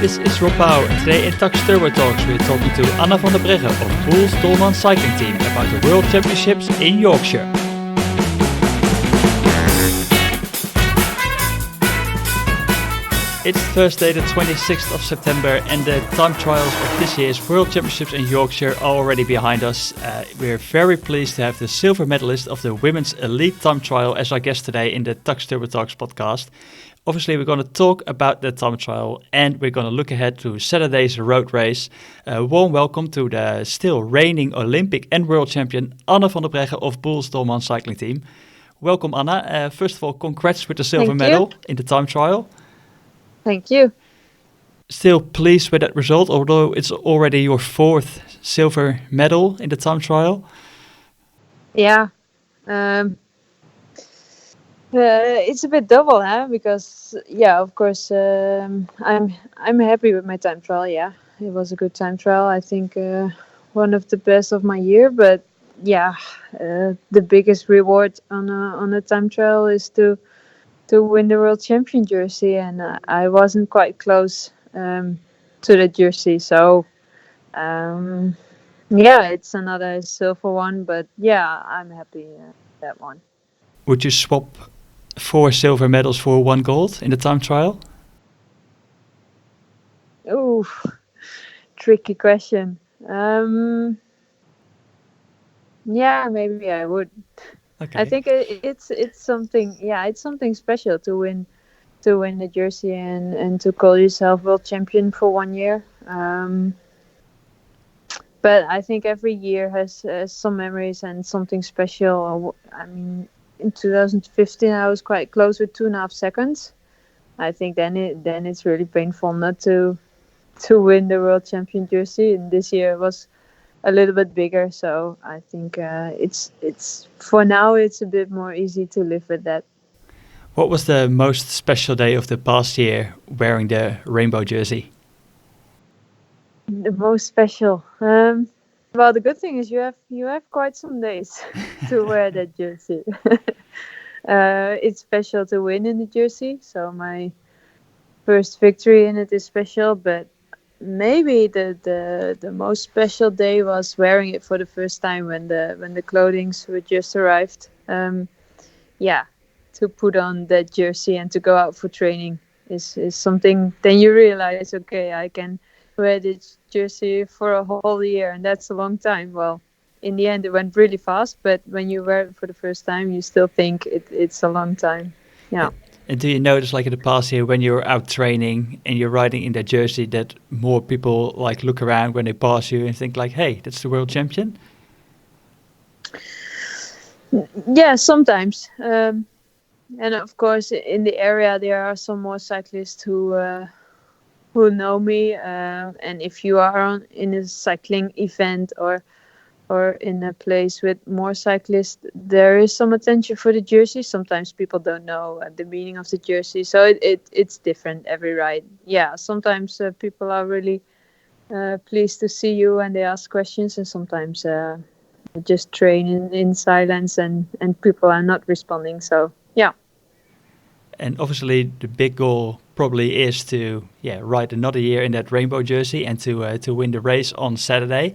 This is Rob Pauw, and today in Tacx Turbo Talks we're talking to Anna van der Breggen of Boels Dolmans Cycling Team about the World Championships in Yorkshire. It's Thursday the 26th of September and the time trials of this year's World Championships in Yorkshire are already behind us. We're very pleased to have the silver medalist of the Women's Elite Time Trial as our guest today in the Tacx Turbo Talks podcast. Obviously, we're going to talk about the time trial and we're going to look ahead to Saturday's road race. Warm welcome to the still reigning Olympic and World Champion Anna van der Breggen of Boels Dolmans Cycling Team. Welcome, Anna. First of all, congrats with the silver medal in the time trial. Thank you. Still pleased with that result, although it's already your fourth silver medal in the time trial. Yeah. It's a bit double, huh? Because of course, I'm happy with my time trial. Yeah, it was a good time trial. I think one of the best of my year. But the biggest reward on a time trial is to win the World Champion jersey, and I wasn't quite close to the jersey. So it's another silver one. But I'm happy that one. Would you swap 4 silver medals for 1 gold in the time trial? Ooh, tricky question. Maybe I would. Okay. I think it's something. Yeah, it's something special to win the jersey and to call yourself world champion for 1 year. But I think every year has some memories and something special. I mean, in 2015, I was quite close with 2.5 seconds. I think then it's really painful not to win the world champion jersey. And this year it was a little bit bigger, so I think it's for now it's a bit more easy to live with that. What was the most special day of the past year wearing the rainbow jersey? The most special. Well, the good thing is you have quite some days to wear that jersey. It's special to win in the jersey, so my first victory in it is special. But maybe the most special day was wearing it for the first time when the clothings were just arrived. To put on that jersey and to go out for training is something. Then you realize, okay, I can wear this jersey for a whole year, and that's a long time. Well, in the end it went really fast, but when you wear it for the first time you still think it's a long time. Yeah. And do you notice, like in the past year, when you're out training and you're riding in that jersey, that more people like look around when they pass you and think like, hey, that's the world champion? Yeah, sometimes. And of course in the area there are some more cyclists who know me, and if you are in a cycling event or in a place with more cyclists, there is some attention for the jersey. Sometimes people don't know the meaning of the jersey, so it's different every ride. Yeah, sometimes people are really pleased to see you and they ask questions, and sometimes just train in silence and people are not responding. So yeah. And obviously the big goal probably is to ride another year in that rainbow jersey and to win the race on Saturday.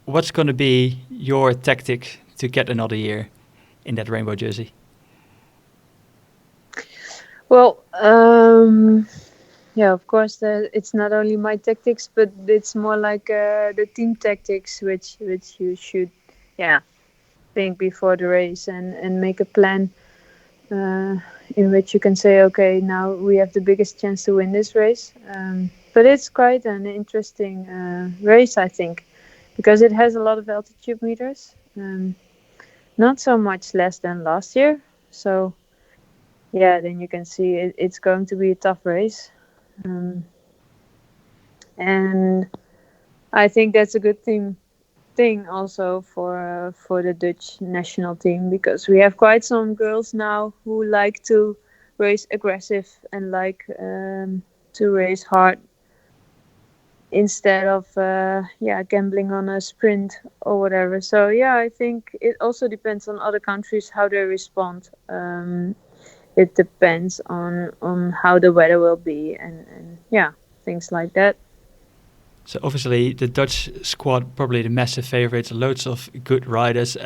What's going to be your tactic to get another year in that rainbow jersey? Well, of course, it's not only my tactics, but it's more like the team tactics, which you should think before the race and make a plan in which you can say, okay, now we have the biggest chance to win this race. But it's quite an interesting race, I think, because it has a lot of altitude meters, not so much less than last year. So, then you can see it's going to be a tough race. And I think that's a good thing also for the Dutch national team, because we have quite some girls now who like to race aggressive and like to race hard instead of gambling on a sprint or whatever. So I think it also depends on other countries how they respond. It depends on how the weather will be, and things like that. So obviously the Dutch squad, probably the massive favorites, loads of good riders.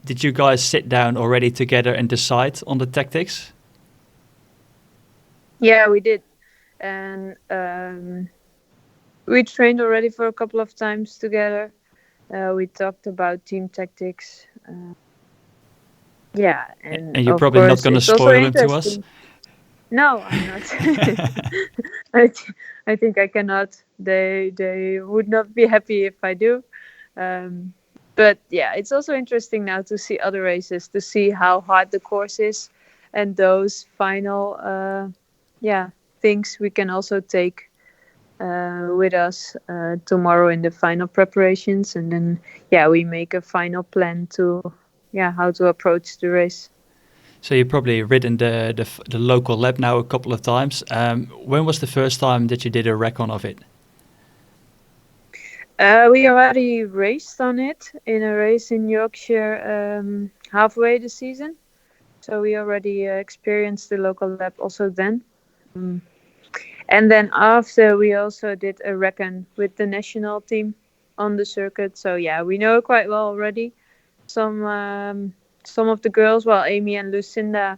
Did you guys sit down already together and decide on the tactics? Yeah, we did. And we trained already for a couple of times together. We talked about team tactics. Yeah, and And you're of probably not course going to it's also spoil them to us. interesting. No, I'm not. I think I cannot. They would not be happy if I do. But yeah, it's also interesting now to see other races, to see how hard the course is, and those final things we can also take with us tomorrow in the final preparations, and then we make a final plan to how to approach the race. So you've probably ridden the local lab now a couple of times. When was the first time that you did a recon of it? We already raced on it in a race in Yorkshire halfway the season. So we already experienced the local lab also then. And then after we also did a recon with the national team on the circuit. So yeah, we know it quite well already. Some of the girls, well, Amy and Lucinda,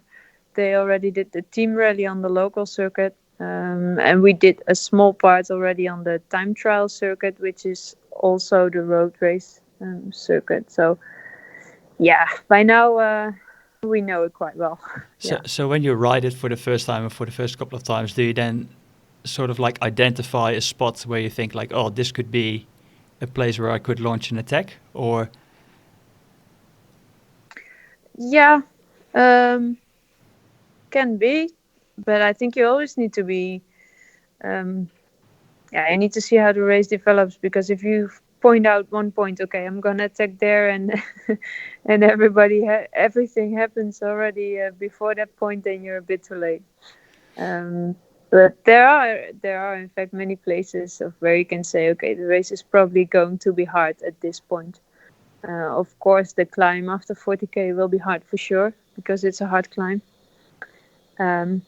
they already did the team rally on the local circuit. And we did a small part already on the time trial circuit, which is also the road race circuit. So yeah, by now we know it quite well. So when you ride it for the first time or for the first couple of times, do you then sort of like identify a spot where you think like, oh, this could be a place where I could launch an attack? Or yeah, can be, but I think you always need to be you need to see how the race develops, because if you point out one point, okay, I'm gonna attack there, and and everything happens already before that point, then you're a bit too late. But there are in fact many places of where you can say, okay, the race is probably going to be hard at this point. Of course, the climb after 40k will be hard for sure, because it's a hard climb. And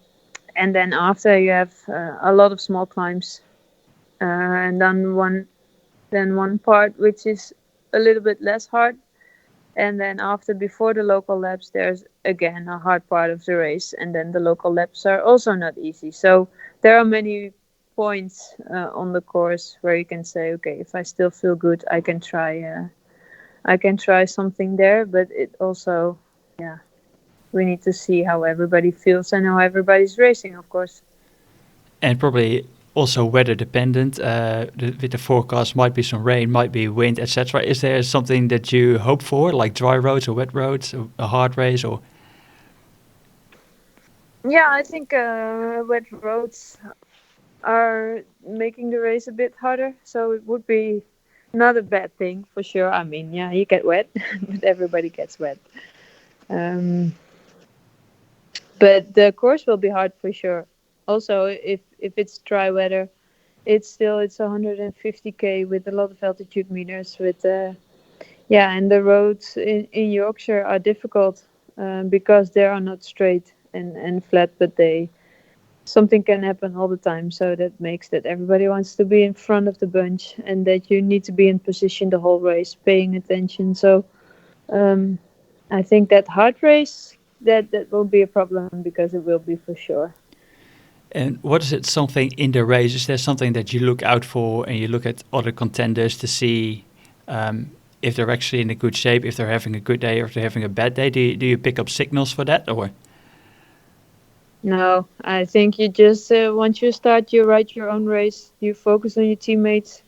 then after you have a lot of small climbs, and then one part which is a little bit less hard, and then before the local laps, there's again a hard part of the race, and then the local laps are also not easy. So there are many points on the course where you can say, okay, if I still feel good, I can try something there. But it also, we need to see how everybody feels and how everybody's racing, of course. And probably also weather dependent. With the forecast, might be some rain, might be wind, etc. Is there something that you hope for, like dry roads or wet roads, or a hard race, or? Yeah, I think wet roads are making the race a bit harder, so it would be not a bad thing for sure. I mean, yeah, you get wet, but everybody gets wet. But the course will be hard for sure. Also, if it's dry weather, it's 150k with a lot of altitude meters. And the roads in Yorkshire are difficult because they are not straight and flat, but something can happen all the time. So that makes that everybody wants to be in front of the bunch, and that you need to be in position the whole race, paying attention. So I think that hard race, that won't be a problem, because it will be for sure. And what is it, something in the race? Is there something that you look out for, and you look at other contenders to see if they're actually in a good shape, if they're having a good day or if they're having a bad day? Do you pick up signals for that, or? No, I think you just, once you start, you ride your own race, you focus on your teammates,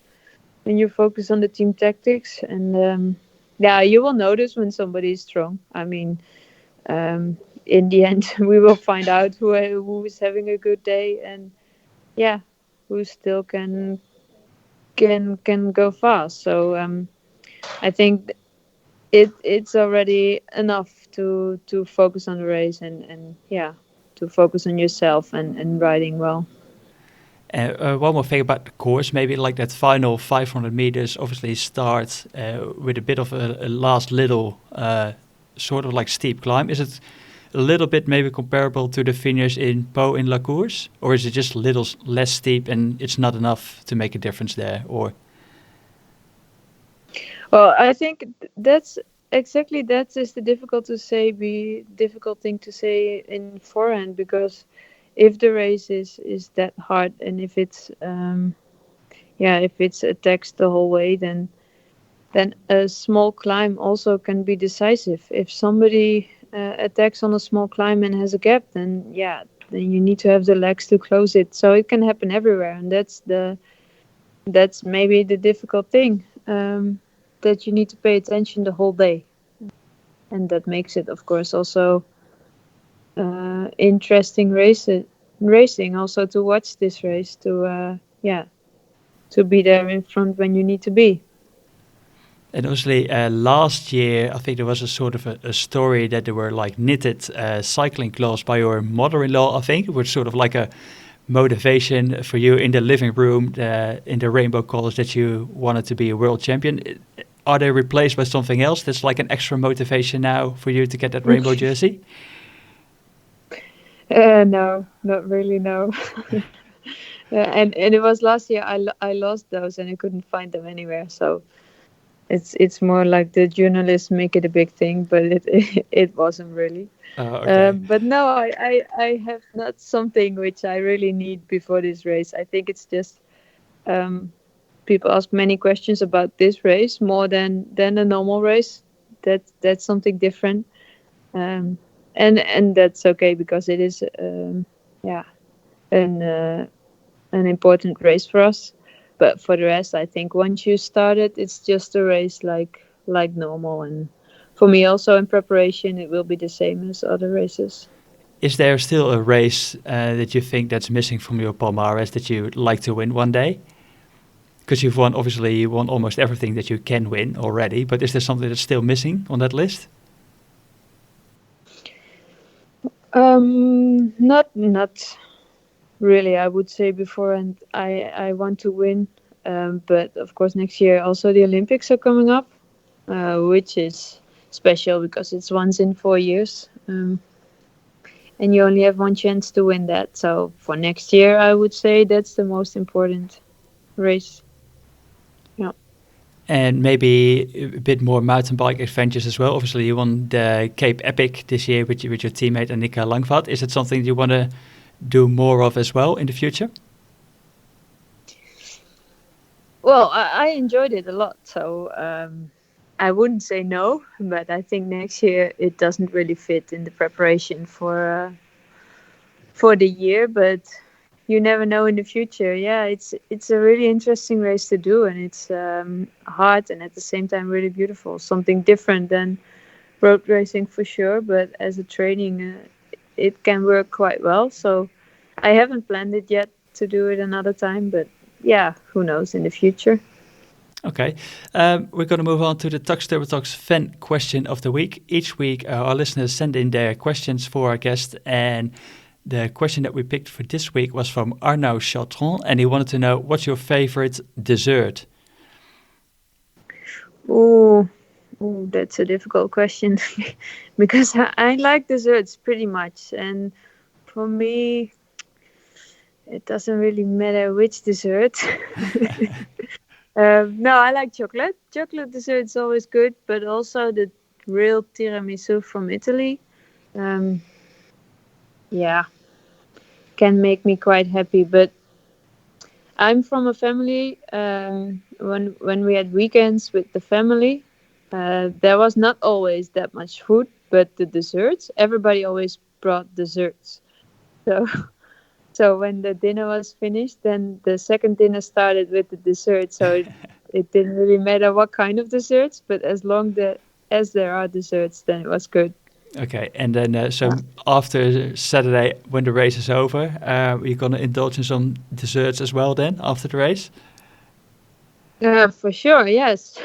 and you focus on the team tactics. And you will notice when somebody is strong. I mean, in the end, we will find out who is having a good day, and who still can go fast. So I think it's already enough to focus on the race, and to focus on yourself and riding well. One more thing about the course, maybe like that final 500 meters obviously starts with a bit of a last little sort of like steep climb. Is it a little bit maybe comparable to the finish in Pau in La Course, or is it just a little less steep and it's not enough to make a difference there? Or Well, I think that's exactly that is the difficult thing to say in forehand, because if the race is that hard, and if it's if it's attacks the whole way, then a small climb also can be decisive. If somebody attacks on a small climb and has a gap, then you need to have the legs to close it. So it can happen everywhere, and that's maybe the difficult thing, that you need to pay attention the whole day, and that makes it, of course, also interesting racing. Also to watch this race, to be there in front when you need to be. and obviously last year I think there was a sort of a story that there were like knitted cycling gloves by your mother-in-law. I think it was sort of like a motivation for you in the living room in the rainbow colors that you wanted to be a world champion. Are they replaced by something else that's like an extra motivation now for you to get that rainbow jersey? No, not really, no. And it was last year I lost those and I couldn't find them anywhere. So it's more like the journalists make it a big thing, but it wasn't really. Okay. But no, I have not something which I really need before this race. I think it's just people ask many questions about this race more than a normal race. That's something different, and that's okay, because it is an important race for us. But for the rest, I think once you start it, it's just a race like normal. And for me also in preparation, it will be the same as other races. Is there still a race that you think that's missing from your palmarès that you'd like to win one day? Because you won almost everything that you can win already, but is there something that's still missing on that list? Not really, I would say before, and I want to win. But of course, next year also the Olympics are coming up, which is special because it's once in 4 years. And you only have one chance to win that. So for next year, I would say that's the most important race. Yeah. And maybe a bit more mountain bike adventures as well. Obviously, you won the Cape Epic this year with your teammate Annika Langvaat. Is it something you want to do more of as well in the future? Well, I enjoyed it a lot. So I wouldn't say no, but I think next year it doesn't really fit in the preparation for the year. But you never know in the future. Yeah, it's a really interesting race to do, and it's hard and at the same time really beautiful. Something different than road racing for sure, but as a training, it can work quite well. So I haven't planned it yet to do it another time, but yeah, who knows in the future. Okay, we're going to move on to the Tacx Turbo Talks fan question of the week. Each week, our listeners send in their questions for our guest, and the question that we picked for this week was from Arnaud Chatron, and he wanted to know, what's your favorite dessert? Oh, that's a difficult question because I like desserts pretty much, and for me, it doesn't really matter which dessert. No, I like chocolate. Chocolate dessert is always good, but also the real tiramisu from Italy. Yeah, can make me quite happy. But I'm from a family. When we had weekends with the family, there was not always that much food, but the desserts. Everybody always brought desserts. So So when the dinner was finished, then the second dinner started with the dessert. So it didn't really matter what kind of desserts, but as there are desserts, then it was good. Okay, and then after Saturday, when the race is over, you're going to indulge in some desserts as well then after the race? For sure, yes.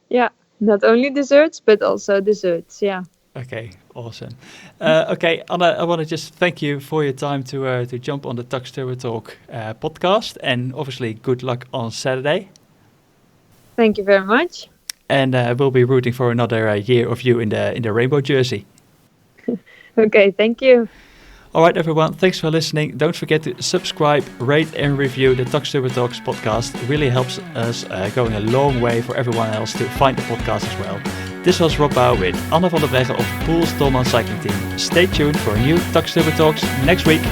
Yeah, not only desserts, but also desserts, yeah. Okay, awesome. Okay, Anna, I want to just thank you for your time to jump on the Tacx Turbo Talk podcast, and obviously good luck on Saturday. Thank you very much. And we'll be rooting for another year of you in the rainbow jersey. Okay, thank you. All right, everyone. Thanks for listening. Don't forget to subscribe, rate, and review the Tacx Turbo Talks podcast. It really helps us going a long way for everyone else to find the podcast as well. This was Rob Bouw with Anne van der Breggen of Boels Dolmans Cycling Team. Stay tuned for a new Tacx Turbo Talks next week.